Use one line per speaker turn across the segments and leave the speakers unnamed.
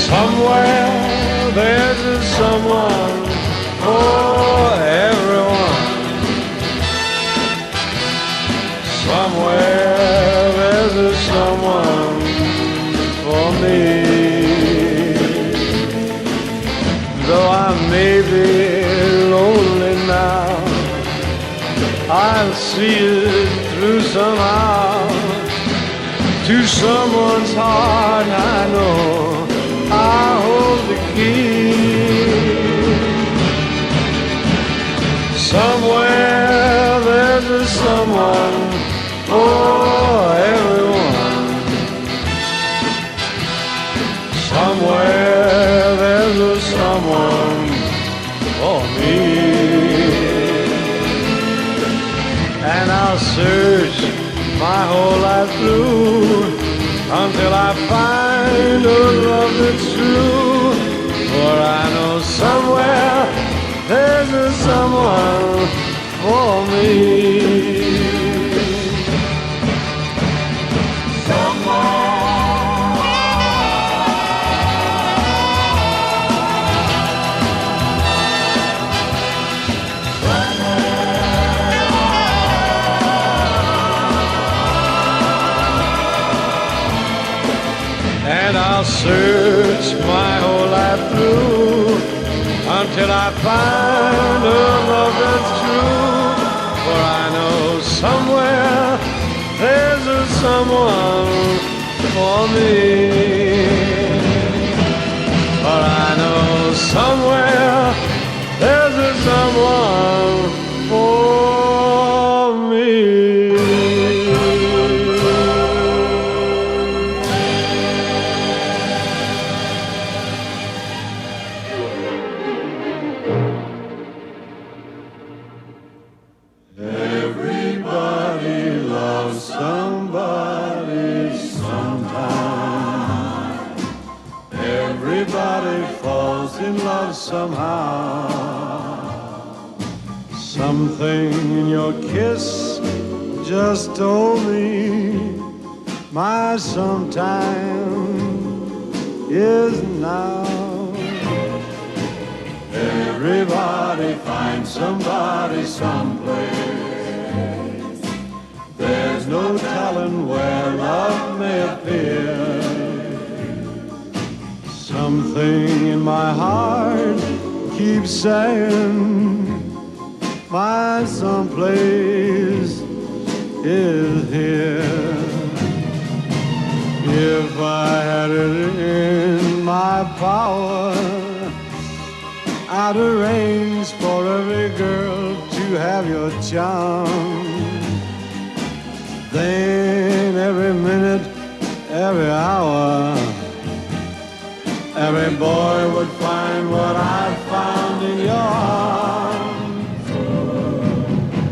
Somewhere there's a someone for everyone. Somewhere there's a someone for me. Though I may be lonely now, I'll see it through somehow. To someone's heart I know I hold the key. Somewhere there's a someone for everyone. Somewhere there's a someone for me. And I'll search my whole life through until I find a love that's true. For I know somewhere there's a someone for me. And I'll search my whole life through until I find a love that's true. For I know somewhere there's a someone for me. For I know somewhere there's a someone for me. Everybody loves somebody sometime. Everybody falls in love somehow. Something in your kiss just told me my sometime is now. Everybody finds somebody someplace. There's no telling where love may appear. Something in my heart keeps saying my someplace is here. If I had it in my power, I'd arrange for every girl to have your charm. Then every minute, every hour, every boy would find what I found in your arms.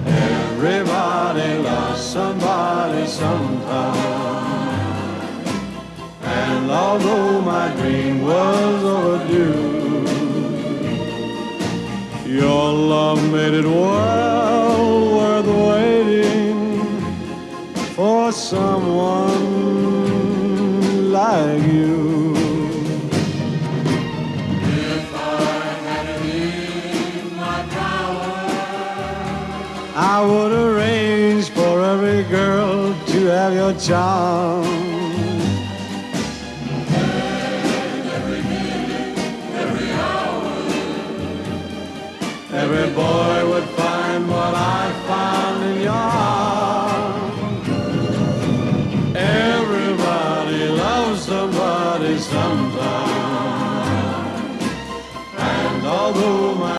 Everybody loves somebody sometime. And although my dream was overdue, your love made it well worth waiting for someone like you.
If I had it in my power,
I would arrange for every girl to have your charm.
and every minute, every hour,
Every boy would find what I found in your arms. Everybody loves somebody sometime. And although my